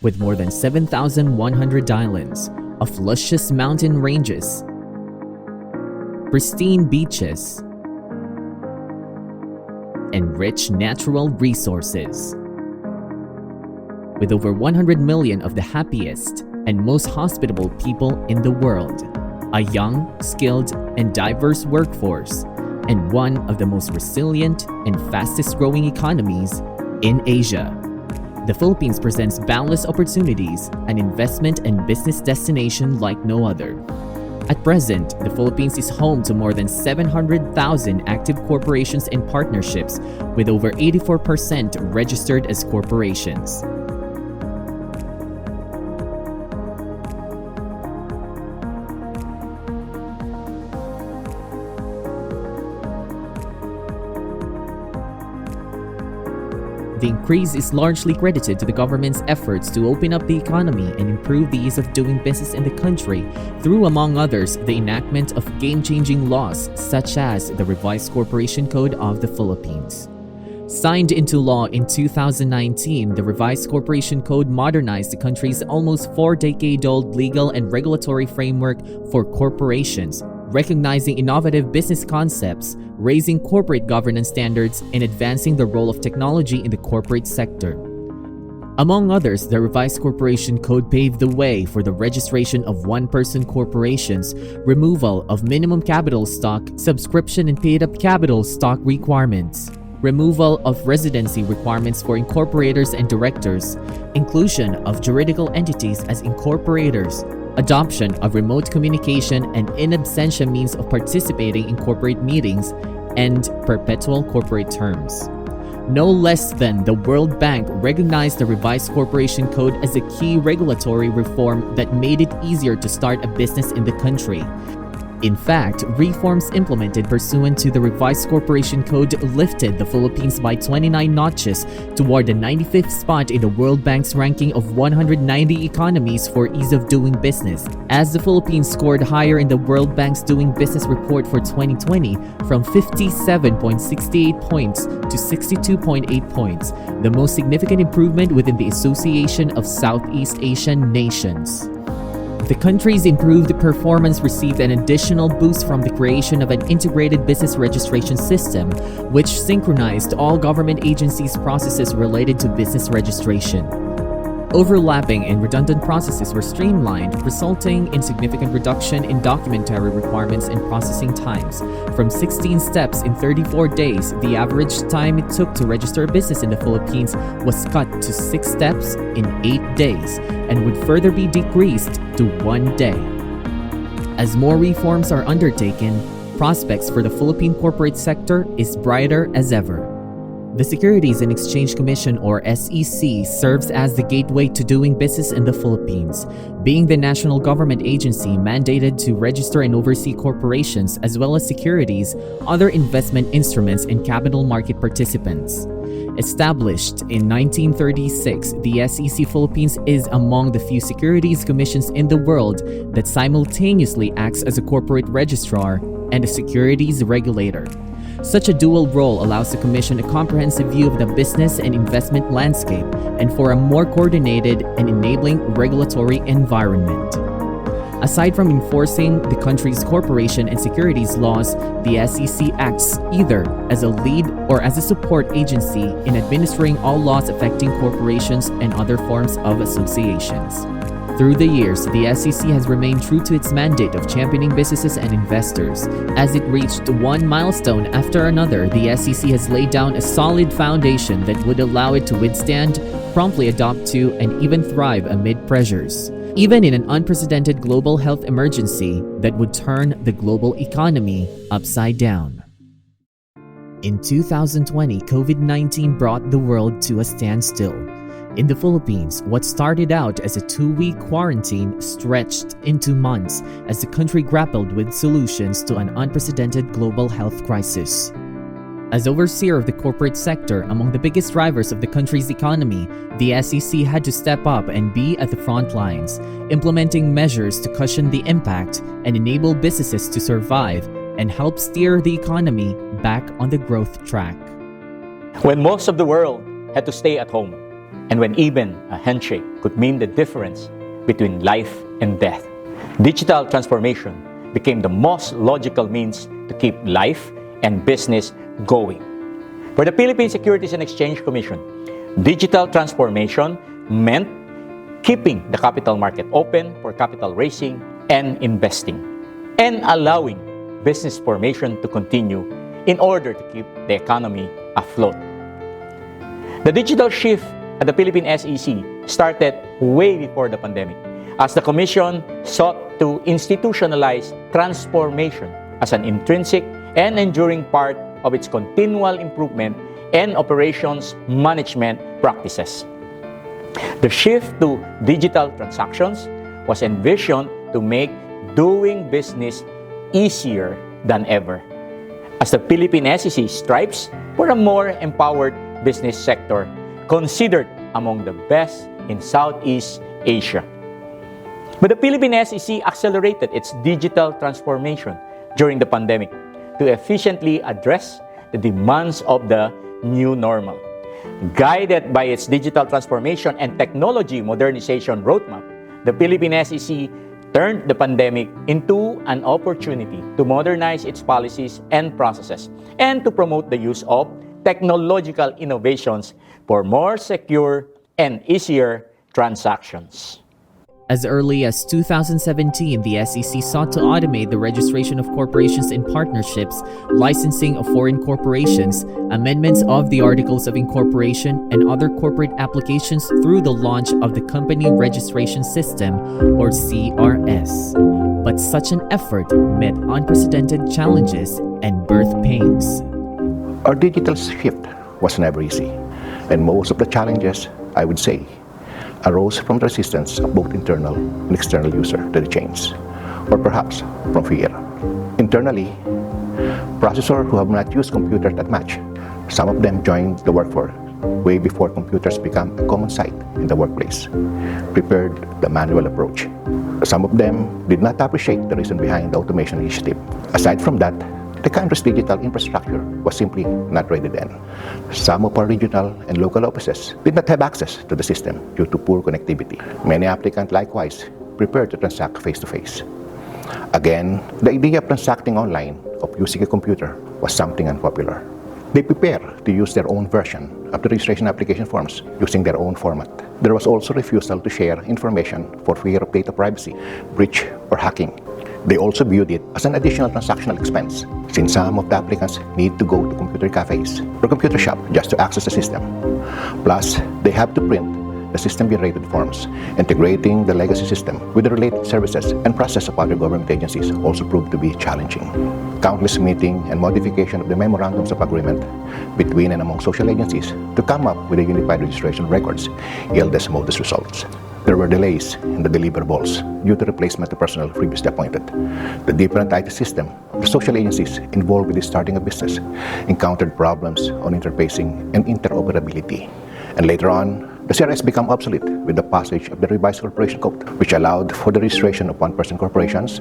with more than 7,100 islands of luscious mountain ranges, pristine beaches, and rich natural resources. With over 100 million of the happiest and most hospitable people in the world, a young, skilled, and diverse workforce, and one of the most resilient and fastest-growing economies in Asia, the Philippines presents boundless opportunities, an investment and business destination like no other. At present, the Philippines is home to more than 700,000 active corporations and partnerships, with over 84% registered as corporations. The increase is largely credited to the government's efforts to open up the economy and improve the ease of doing business in the country through, among others, the enactment of game-changing laws such as the Revised Corporation Code of the Philippines. Signed into law in 2019, the Revised Corporation Code modernized the country's almost 4-decade-old legal and regulatory framework for corporations, recognizing innovative business concepts, raising corporate governance standards, and advancing the role of technology in the corporate sector. Among others, the Revised Corporation Code paved the way for the registration of one-person corporations, removal of minimum capital stock, subscription and paid-up capital stock requirements, removal of residency requirements for incorporators and directors, inclusion of juridical entities as incorporators, adoption of remote communication and in absentia means of participating in corporate meetings, and perpetual corporate terms. No less than the World Bank recognized the Revised Corporation Code as a key regulatory reform that made it easier to start a business in the country. In fact, reforms implemented pursuant to the Revised Corporation Code lifted the Philippines by 29 notches toward the 95th spot in the World Bank's ranking of 190 economies for ease of doing business, as the Philippines scored higher in the World Bank's Doing Business Report for 2020 from 57.68 points to 62.8 points, the most significant improvement within the Association of Southeast Asian Nations. The country's improved performance received an additional boost from the creation of an integrated business registration system, which synchronized all government agencies' processes related to business registration. Overlapping and redundant processes were streamlined, resulting in significant reduction in documentary requirements and processing times. From 16 steps in 34 days, the average time it took to register a business in the Philippines was cut to 6 steps in 8 days and would further be decreased to 1 day. As more reforms are undertaken, prospects for the Philippine corporate sector is brighter as ever. The Securities and Exchange Commission, or SEC, serves as the gateway to doing business in the Philippines, being the national government agency mandated to register and oversee corporations as well as securities, other investment instruments, and capital market participants. Established in 1936, the SEC Philippines is among the few securities commissions in the world that simultaneously acts as a corporate registrar and a securities regulator. Such a dual role allows the Commission a comprehensive view of the business and investment landscape and for a more coordinated and enabling regulatory environment. Aside from enforcing the country's corporation and securities laws, the SEC acts either as a lead or as a support agency in administering all laws affecting corporations and other forms of associations. Through the years, the SEC has remained true to its mandate of championing businesses and investors. As it reached one milestone after another, the SEC has laid down a solid foundation that would allow it to withstand, promptly adapt to, and even thrive amid pressures, even in an unprecedented global health emergency that would turn the global economy upside down. In 2020, COVID-19 brought the world to a standstill. In the Philippines, what started out as a 2-week quarantine stretched into months as the country grappled with solutions to an unprecedented global health crisis. As overseer of the corporate sector, among the biggest drivers of the country's economy, the SEC had to step up and be at the front lines, implementing measures to cushion the impact and enable businesses to survive and help steer the economy back on the growth track. When most of the world had to stay at home, and when even a handshake could mean the difference between life and death. Digital transformation became the most logical means to keep life and business going. For the Philippine Securities and Exchange Commission, digital transformation meant keeping the capital market open for capital raising and investing, and allowing business formation to continue in order to keep the economy afloat. The digital shift at the Philippine SEC started way before the pandemic, as the Commission sought to institutionalize transformation as an intrinsic and enduring part of its continual improvement and operations management practices. The shift to digital transactions was envisioned to make doing business easier than ever, as the Philippine SEC strives for a more empowered business sector considered among the best in Southeast Asia. But the Philippine SEC accelerated its digital transformation during the pandemic to efficiently address the demands of the new normal. Guided by its digital transformation and technology modernization roadmap, the Philippine SEC turned the pandemic into an opportunity to modernize its policies and processes and to promote the use of technological innovations for more secure and easier transactions. As early as 2017, the SEC sought to automate the registration of corporations and partnerships, licensing of foreign corporations, amendments of the Articles of Incorporation, and other corporate applications through the launch of the Company Registration System, or CRS. But such an effort met unprecedented challenges and birth pains. Our digital shift was never easy, and most of the challenges, I would say, arose from the resistance of both internal and external users to the change, or perhaps from fear. Internally, processors who have not used computers that much, some of them joined the workforce way before computers became a common sight in the workplace, prepared the manual approach. Some of them did not appreciate the reason behind the automation initiative. Aside from that, the country's digital infrastructure was simply not ready then. Some of our regional and local offices did not have access to the system due to poor connectivity. Many applicants likewise prepared to transact face-to-face. Again, the idea of transacting online, of using a computer, was something unpopular. They prepared to use their own version of the registration application forms using their own format. There was also refusal to share information for fear of data privacy, breach, or hacking. They also viewed it as an additional transactional expense, since some of the applicants need to go to computer cafes or computer shop just to access the system. Plus, they have to print the system-generated forms. Integrating the legacy system with the related services and process of other government agencies also proved to be challenging. Countless meetings and modification of the memorandums of agreement between and among social agencies to come up with a unified registration records yielded modest results. There were delays in the deliverables due to replacement of personnel previously appointed. The different IT system of the social agencies involved with the starting a business encountered problems on interfacing and interoperability. And later on, the CRS became obsolete with the passage of the revised corporation code, which allowed for the registration of one-person corporations,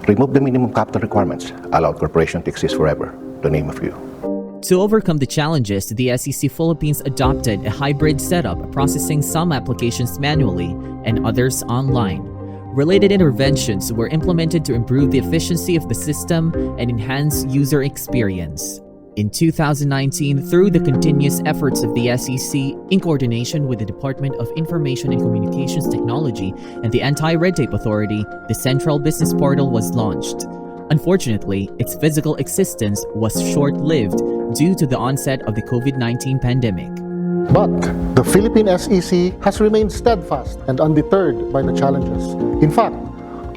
removed the minimum capital requirements, allowed corporations to exist forever, to name a few. To overcome the challenges, the SEC Philippines adopted a hybrid setup, processing some applications manually and others online. Related interventions were implemented to improve the efficiency of the system and enhance user experience. In 2019, through the continuous efforts of the SEC, in coordination with the Department of Information and Communications Technology and the Anti-Red Tape Authority, the Central Business Portal was launched. Unfortunately, its physical existence was short-lived due to the onset of the COVID-19 pandemic. But the Philippine SEC has remained steadfast and undeterred by the challenges. In fact,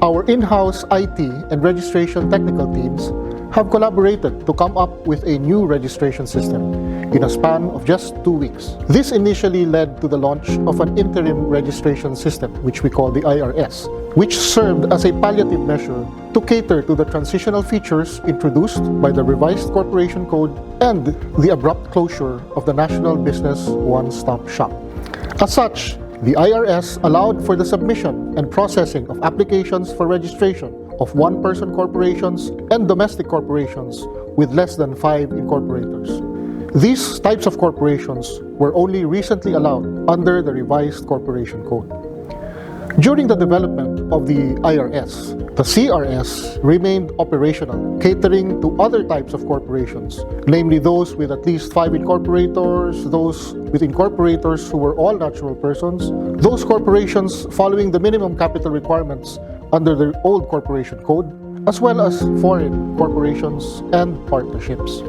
our in-house IT and registration technical teams have collaborated to come up with a new registration system in a span of just 2 weeks. This initially led to the launch of an interim registration system, which we call the IRS, which served as a palliative measure to cater to the transitional features introduced by the revised corporation code and the abrupt closure of the National Business One-Stop Shop. As such, the IRS allowed for the submission and processing of applications for registration of one-person corporations and domestic corporations with less than 5 incorporators. These types of corporations were only recently allowed under the revised Corporation Code. During the development of the IRS, the CRS remained operational, catering to other types of corporations, namely those with at least 5 incorporators, those with incorporators who were all natural persons, those corporations following the minimum capital requirements under the old Corporation Code, as well as foreign corporations and partnerships.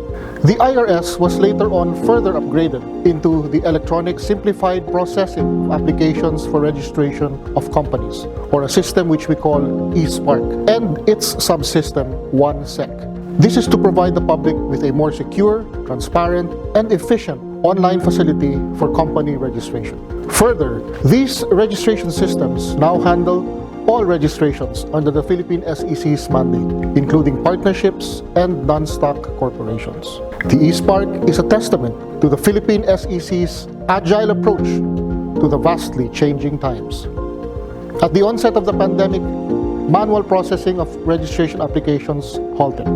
The IRS was later on further upgraded into the Electronic Simplified Processing of Applications for Registration of Companies, or a system which we call eSpark, and its subsystem OneSec. This is to provide the public with a more secure, transparent, and efficient online facility for company registration. Further, these registration systems now handle all registrations under the Philippine SEC's mandate, including partnerships and non-stock corporations. The eSpark is a testament to the Philippine SEC's agile approach to the vastly changing times. At the onset of the pandemic, manual processing of registration applications halted.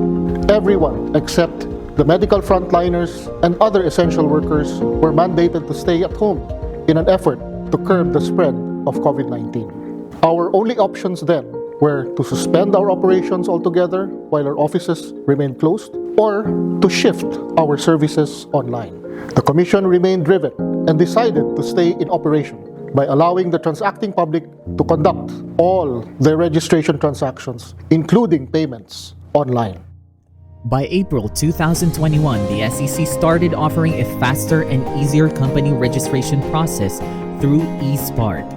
Everyone except the medical frontliners and other essential workers were mandated to stay at home in an effort to curb the spread of COVID-19. Our only options then were to suspend our operations altogether while our offices remained closed, or to shift our services online. The Commission remained driven and decided to stay in operation by allowing the transacting public to conduct all their registration transactions, including payments, online. By April 2021, the SEC started offering a faster and easier company registration process through eSpark.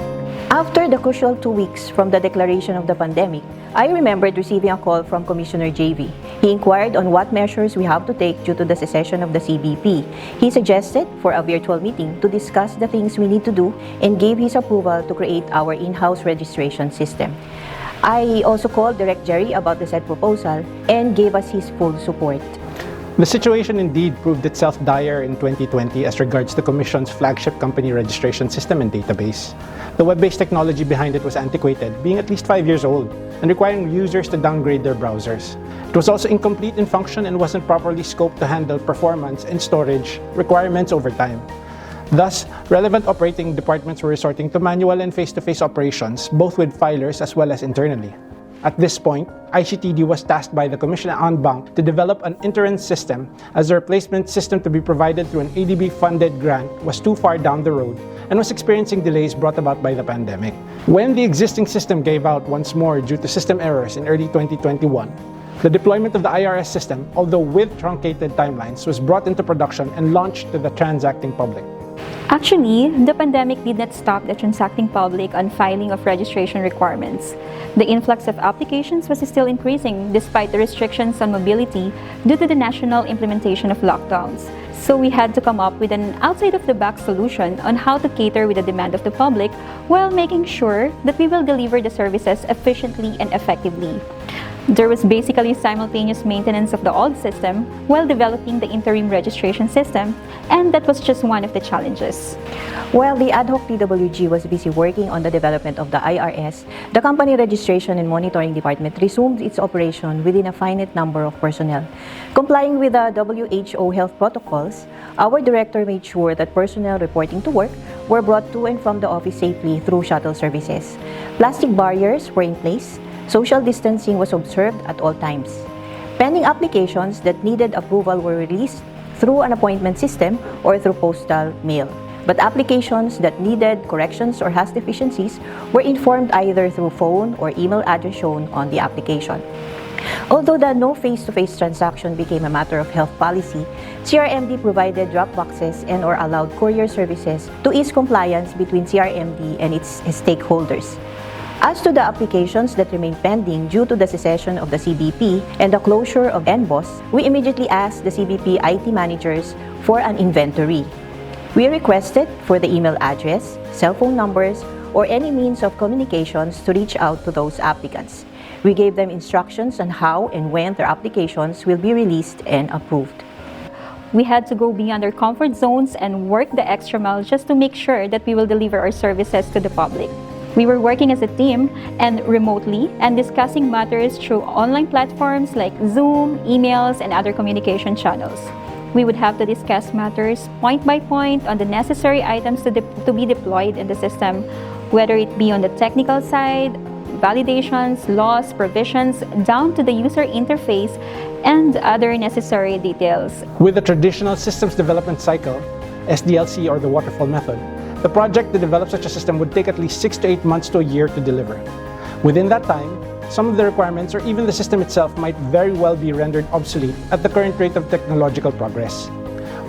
After the crucial 2 weeks from the declaration of the pandemic, I remembered receiving a call from Commissioner Javey. He inquired on what measures we have to take due to the secession of the CBP. He suggested for a virtual meeting to discuss the things we need to do and gave his approval to create our in-house registration system. I also called Direct Jerry about the said proposal and gave us his full support. The situation indeed proved itself dire in 2020 as regards the Commission's flagship company registration system and database. The web-based technology behind it was antiquated, being at least 5 years old, and requiring users to downgrade their browsers. It was also incomplete in function and wasn't properly scoped to handle performance and storage requirements over time. Thus, relevant operating departments were resorting to manual and face-to-face operations, both with filers as well as internally. At this point, ICTD was tasked by the Commission en banc to develop an interim system, as the replacement system to be provided through an ADB-funded grant was too far down the road and was experiencing delays brought about by the pandemic. When the existing system gave out once more due to system errors in early 2021, the deployment of the IRS system, although with truncated timelines, was brought into production and launched to the transacting public. Actually, the pandemic did not stop the transacting public on filing of registration requirements. The influx of applications was still increasing despite the restrictions on mobility due to the national implementation of lockdowns. So we had to come up with an outside-of-the-box solution on how to cater with the demand of the public while making sure that we will deliver the services efficiently and effectively. There was basically simultaneous maintenance of the old system while developing the interim registration system, and that was just one of the challenges. While the ad hoc PWG was busy working on the development of the IRS, the Company Registration and Monitoring Department resumed its operation within a finite number of personnel. Complying with the WHO health protocols, our director made sure that personnel reporting to work were brought to and from the office safely through shuttle services. Plastic barriers were in place. Social distancing was observed at all times. Pending applications that needed approval were released through an appointment system or through postal mail. But applications that needed corrections or has deficiencies were informed either through phone or email address shown on the application. Although the no face-to-face transaction became a matter of health policy, CRMD provided drop boxes and or allowed courier services to ease compliance between CRMD and its stakeholders. As to the applications that remained pending due to the secession of the CBP and the closure of NBOS, we immediately asked the CBP IT managers for an inventory. We requested for the email address, cell phone numbers, or any means of communications to reach out to those applicants. We gave them instructions on how and when their applications will be released and approved. We had to go beyond our comfort zones and work the extra mile just to make sure that we will deliver our services to the public. We were working as a team and remotely and discussing matters through online platforms like Zoom, emails, and other communication channels. We would have to discuss matters point by point on the necessary items to be deployed in the system, whether it be on the technical side, validations, laws, provisions, down to the user interface, and other necessary details. With the traditional systems development cycle, SDLC or the waterfall method, the project to develop such a system would take at least 6 to 8 months to a year to deliver. Within that time, some of the requirements or even the system itself might very well be rendered obsolete at the current rate of technological progress.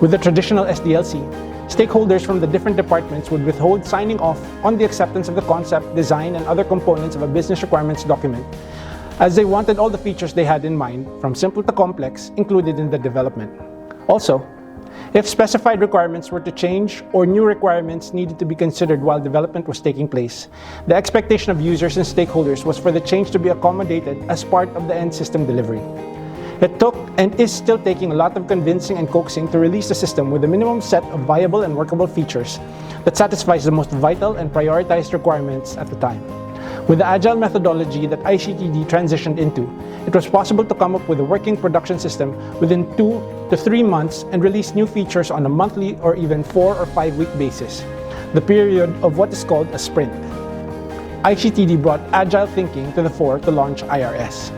With the traditional SDLC, stakeholders from the different departments would withhold signing off on the acceptance of the concept, design, and other components of a business requirements document, as they wanted all the features they had in mind, from simple to complex, included in the development. Also, if specified requirements were to change or new requirements needed to be considered while development was taking place, the expectation of users and stakeholders was for the change to be accommodated as part of the end system delivery. It took and is still taking a lot of convincing and coaxing to release the system with a minimum set of viable and workable features that satisfies the most vital and prioritized requirements at the time. With the agile methodology that ICTD transitioned into, it was possible to come up with a working production system within 2 to 3 months and release new features on a monthly or even 4 or 5 week basis, the period of what is called a sprint. ICTD brought agile thinking to the fore to launch IRS.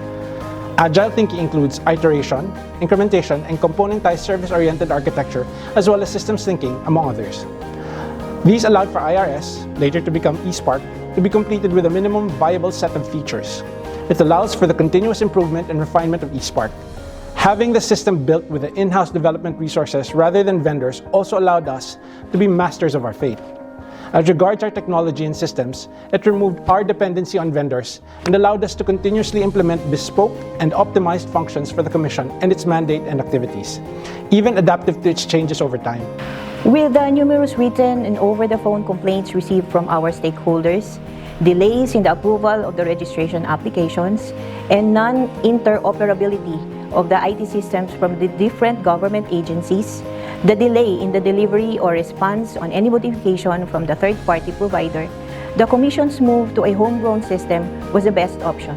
Agile thinking includes iteration, incrementation, and componentized service-oriented architecture, as well as systems thinking, among others. These allowed for IRS, later to become eSpark, to be completed with a minimum viable set of features. It allows for the continuous improvement and refinement of eSpark. Having the system built with the in-house development resources rather than vendors also allowed us to be masters of our fate. As regards our technology and systems, it removed our dependency on vendors and allowed us to continuously implement bespoke and optimized functions for the Commission and its mandate and activities, even adaptive to its changes over time. With the numerous written and over-the-phone complaints received from our stakeholders, delays in the approval of the registration applications, and non-interoperability of the IT systems from the different government agencies, the delay in the delivery or response on any modification from the third-party provider, the Commission's move to a homegrown system was the best option.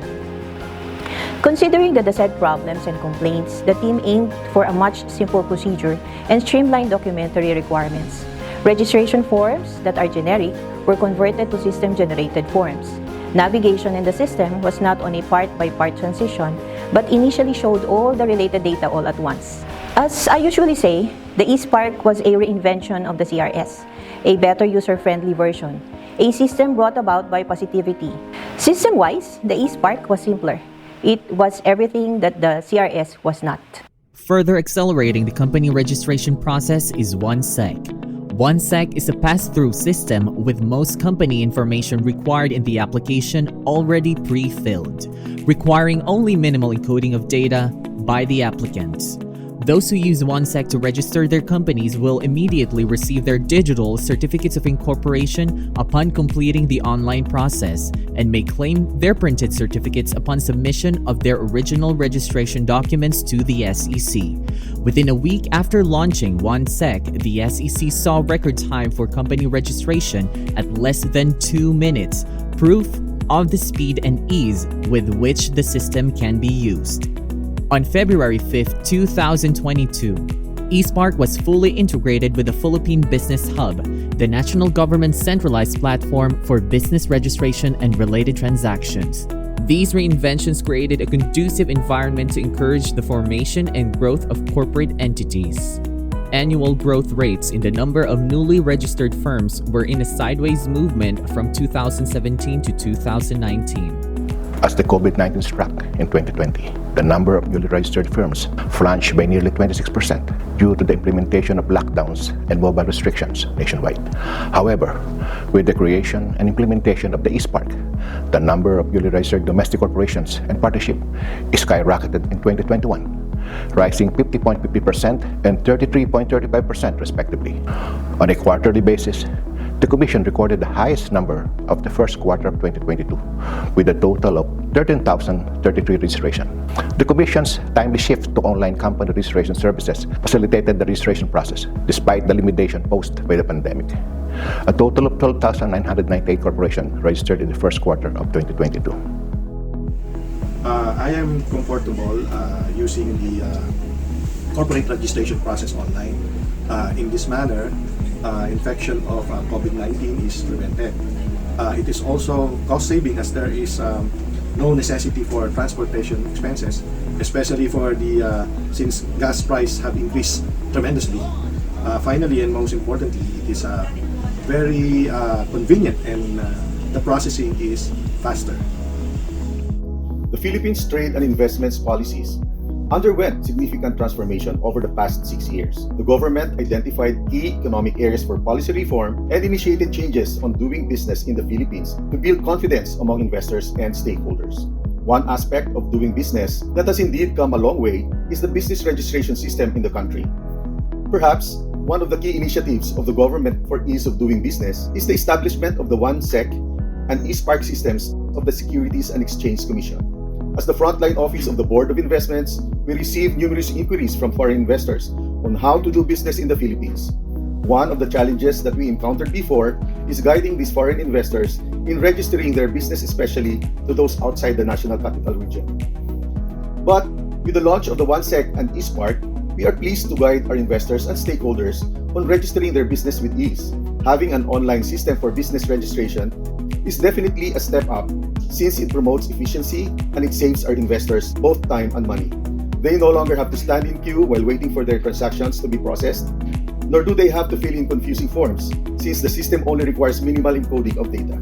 Considering the said problems and complaints, the team aimed for a much simpler procedure and streamlined documentary requirements. Registration forms that are generic were converted to system-generated forms. Navigation in the system was not on a part-by-part transition, but initially showed all the related data all at once. As I usually say, the eSpark was a reinvention of the CRS, a better user-friendly version, a system brought about by positivity. System-wise, the eSpark was simpler. It was everything that the CRS was not. Further accelerating the company registration process is OneSec. OneSec is a pass-through system with most company information required in the application already pre-filled, requiring only minimal encoding of data by the applicants. Those who use OneSec to register their companies will immediately receive their digital certificates of incorporation upon completing the online process and may claim their printed certificates upon submission of their original registration documents to the SEC. Within a week after launching OneSec, the SEC saw record time for company registration at less than 2 minutes, proof of the speed and ease with which the system can be used. On February 5, 2022, eSpark was fully integrated with the Philippine Business Hub, the national government's centralized platform for business registration and related transactions. These reinventions created a conducive environment to encourage the formation and growth of corporate entities. Annual growth rates in the number of newly registered firms were in a sideways movement from 2017 to 2019. As the COVID-19 struck in 2020, the number of newly registered firms plunged by nearly 26% due to the implementation of lockdowns and mobile restrictions nationwide. However, with the creation and implementation of the eSpark, the number of newly registered domestic corporations and partnerships skyrocketed in 2021, rising 50.50% and 33.35% respectively. On a quarterly basis, the Commission recorded the highest number of the first quarter of 2022, with a total of 13,033 registrations. The Commission's timely shift to online company registration services facilitated the registration process, despite the limitation posed by the pandemic. A total of 12,998 corporations registered in the first quarter of 2022. I am comfortable using the corporate registration process online. In this manner, infection of COVID-19 is prevented. It is also cost saving as there is no necessity for transportation expenses, especially for the since gas price have increased tremendously. Finally, and most importantly, it is very convenient, and the processing is faster. The Philippines' trade and investments policies underwent significant transformation over the past 6 years. The government identified key economic areas for policy reform and initiated changes on doing business in the Philippines to build confidence among investors and stakeholders. One aspect of doing business that has indeed come a long way is the business registration system in the country. Perhaps one of the key initiatives of the government for ease of doing business is the establishment of the OneSec and eSpark systems of the Securities and Exchange Commission. As the frontline office of the Board of Investments, we received numerous inquiries from foreign investors on how to do business in the Philippines. One of the challenges that we encountered before is guiding these foreign investors in registering their business, especially to those outside the National Capital Region. But with the launch of the OneSec and eSpark, we are pleased to guide our investors and stakeholders on registering their business with ease. Having an online system for business registration is definitely a step up, since it promotes efficiency and it saves our investors both time and money. They no longer have to stand in queue while waiting for their transactions to be processed, nor do they have to fill in confusing forms, since the system only requires minimal encoding of data.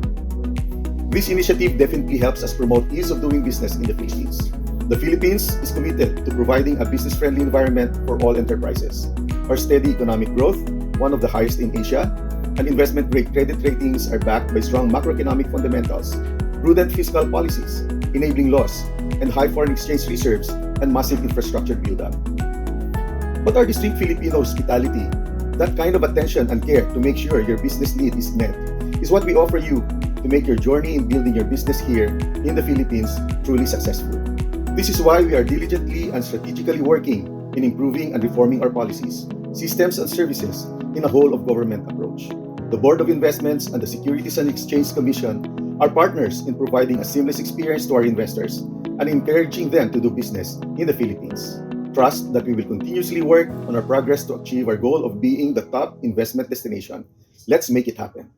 This initiative definitely helps us promote ease of doing business in the Philippines. The Philippines is committed to providing a business-friendly environment for all enterprises. Our steady economic growth, one of the highest in Asia, and investment-grade credit ratings are backed by strong macroeconomic fundamentals, prudent fiscal policies, enabling laws, and high foreign exchange reserves and massive infrastructure build-up. What are distinct Filipino hospitality, that kind of attention and care to make sure your business need is met, is what we offer you to make your journey in building your business here in the Philippines truly successful. This is why we are diligently and strategically working in improving and reforming our policies, systems, and services in a whole-of-government approach. The Board of Investments and the Securities and Exchange Commission are partners in providing a seamless experience to our investors and encouraging them to do business in the Philippines. Trust that we will continuously work on our progress to achieve our goal of being the top investment destination. Let's make it happen.